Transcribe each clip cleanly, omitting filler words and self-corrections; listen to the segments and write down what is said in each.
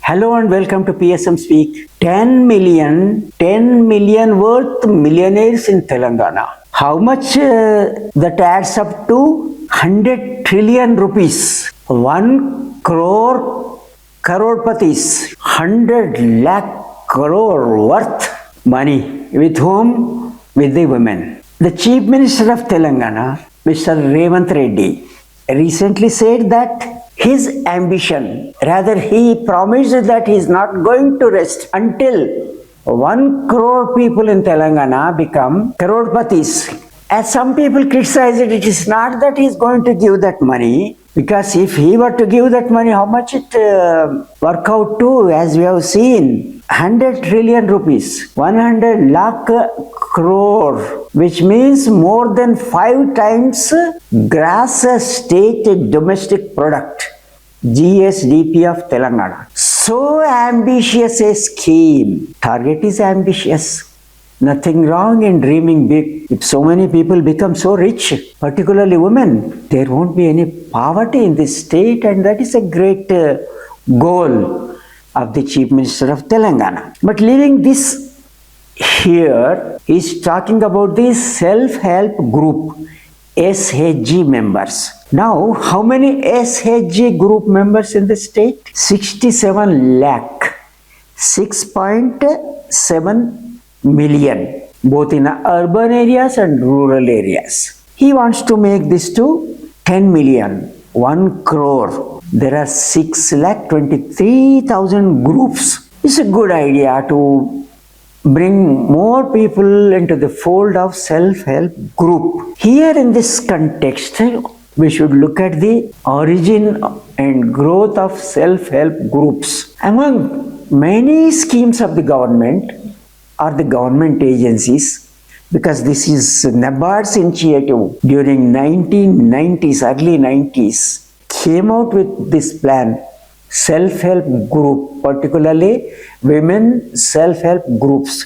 Hello and welcome to PSM Speak. 10 million worth millionaires in Telangana. How much that adds up to 100 trillion rupees. 1 crore crorepatis. 100 lakh crore worth money. With whom? With the women. The Chief Minister of Telangana, Mr. Revant Reddy, recently said that his ambition, rather he promised that he is not going to rest until 1 crore people in Telangana become crorepatis. As some people criticize it, it is not that he is going to give that money, because if he were to give that money, how much it work out to, as we have seen, 100 trillion rupees, 100 lakh crore, which means more than 5 times gross state domestic product, GSDP of Telangana. So ambitious a scheme. Target is ambitious. Nothing wrong in dreaming big. If so many people become so rich, particularly women, there won't be any poverty in this state, and that is a great goal of the Chief Minister of Telangana. But leaving this here, he is talking about the self-help group, SHG members. Now, how many SHG group members in the state? 67 lakh, 6.7 million, both in urban areas and rural areas. He wants to make this to 10 million, 1 crore. There are 6,23,000 groups. It's a good idea to bring more people into the fold of self-help group. Here in this context, we should look at the origin and growth of self-help groups. Among many schemes of the government or the government agencies, because this is NABARD's initiative during 1990s, early 90s, came out with this plan, self-help group, particularly women self-help groups.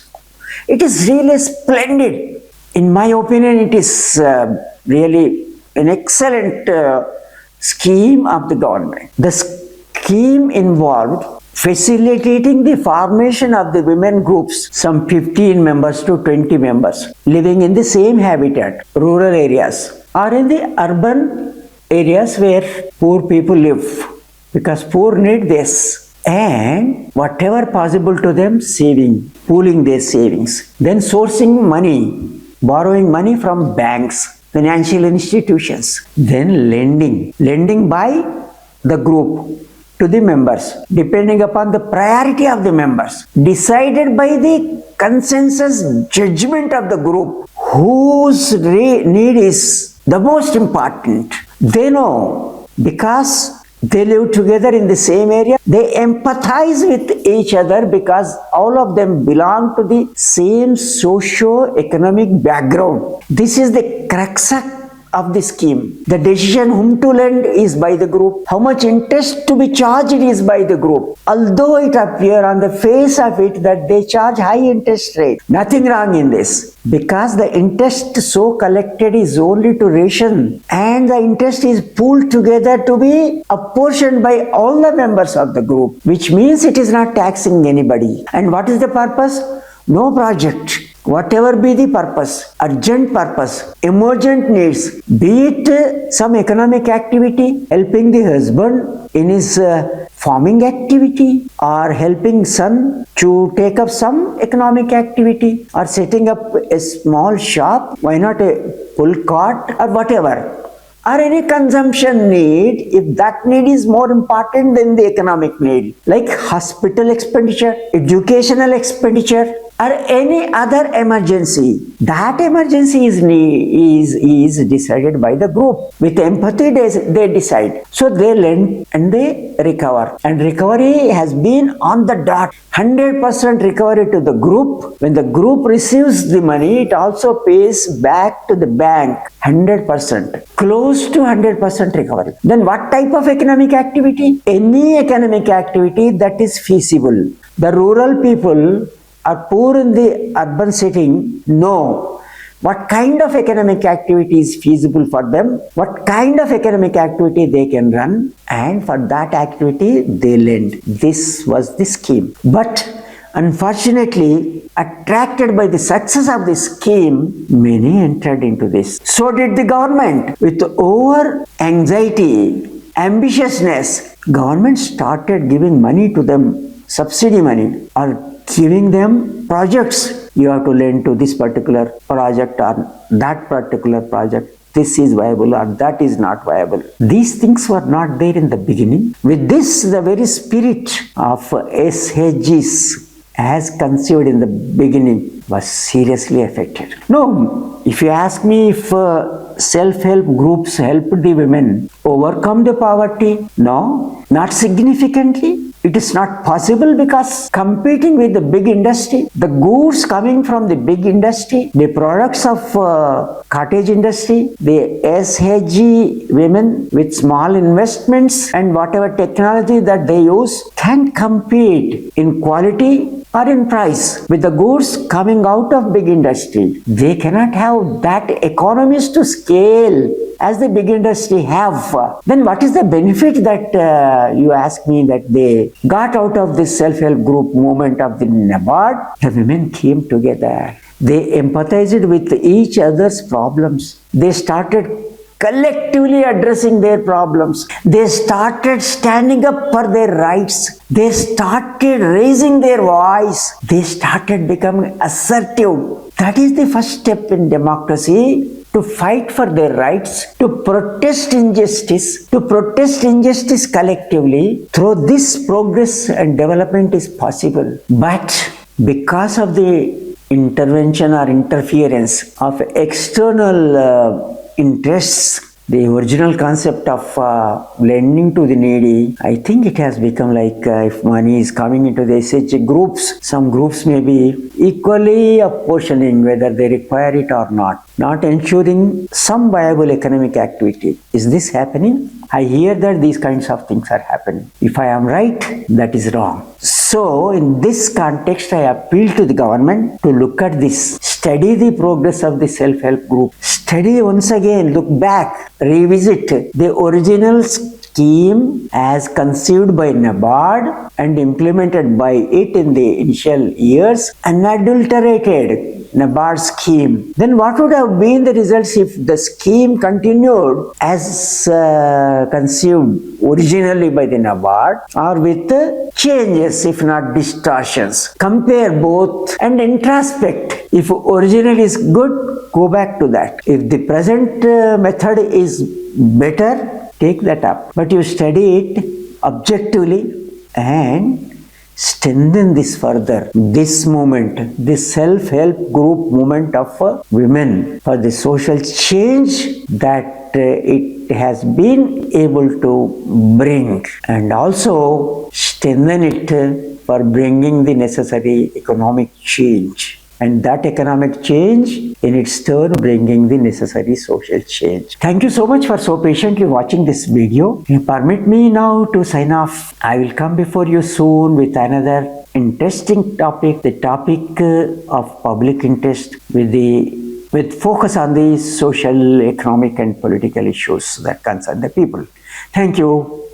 It is really splendid. In my opinion, it is really an excellent scheme of the government. The scheme involved facilitating the formation of the women groups, some 15 members to 20 members, living in the same habitat, rural areas, or in the urban areas where poor people live, because poor need this, and whatever possible to them, saving, pooling their savings, then sourcing money, borrowing money from banks, financial institutions, then lending by the group to the members, depending upon the priority of the members, decided by the consensus judgment of the group, whose need is the most important. They know, because they live together in the same area, they empathize with each other because all of them belong to the same socio-economic background. This is the crux of the scheme. The decision whom to lend is by the group. How much interest to be charged is by the group. Although it appears on the face of it that they charge high interest rate, nothing wrong in this, because the interest so collected is only to ration, and the interest is pooled together to be apportioned by all the members of the group, which means it is not taxing anybody. And what is the purpose? No project. Whatever be the purpose, urgent purpose, emergent needs, be it some economic activity, helping the husband in his farming activity, or helping son to take up some economic activity, or setting up a small shop, why not a full cart, or whatever, or any consumption need, if that need is more important than the economic need, like hospital expenditure, educational expenditure, or any other emergency, that emergency is decided by the group. With empathy, they decide. So they lend and they recover. And recovery has been on the dot. 100% recovery to the group. When the group receives the money, it also pays back to the bank 100%. Close to 100% recovery. Then what type of economic activity? Any economic activity that is feasible. The rural people are poor in the urban setting, no. what kind of economic activity is feasible for them, what kind of economic activity they can run, and for that activity they lend. This was the scheme. But unfortunately, attracted by the success of this scheme, many entered into this. So did the government. With over anxiety, ambitiousness, government started giving money to them, subsidy money, or giving them projects. You have to lend to this particular project or that particular project. This is viable or that is not viable. These things were not there in the beginning. With this, the very spirit of SHGs as conceived in the beginning was seriously affected. No, if you ask me if self-help groups helped the women overcome the poverty, no, not significantly. It is not possible because competing with the big industry, the goods coming from the big industry, the products of cottage industry, the SHG women with small investments and whatever technology that they use can compete in quality or in price with the goods coming out of big industry. They cannot have that economies to scale as the big industry have. Then what is the benefit that you ask me that they got out of this self-help group movement of the NABARD? The women came together. They empathized with each other's problems. They started collectively addressing their problems. They started standing up for their rights. They started raising their voice. They started becoming assertive. That is the first step in democracy, to fight for their rights, to protest injustice collectively. Through this, progress and development is possible. But because of the intervention or interference of external interests, the original concept of lending to the needy, I think it has become like if money is coming into the SHG groups, some groups may be equally apportioning whether they require it or not ensuring some viable economic activity. Is this happening? I hear that these kinds of things are happening. If I am right, that is wrong. So, in this context, I appeal to the government to look at this, study the progress of the self-help group, study once again, look back, revisit the original scheme as conceived by NABARD and implemented by it in the initial years, unadulterated NABARD scheme. Then what would have been the results if the scheme continued as conceived originally by the NABARD, or with changes if not distortions? Compare both and introspect. If original is good, go back to that. If the present method is better, take that up. But you study it objectively and strengthen this further. This movement, this self-help group movement of women for the social change that it has been able to bring, and also strengthen it for bringing the necessary economic change. And that economic change in its turn bringing the necessary social change. Thank you so much for so patiently watching this video. Permit me now to sign off. I will come before you soon with another interesting topic, the topic of public interest with focus on the social, economic and political issues that concern the people. Thank you.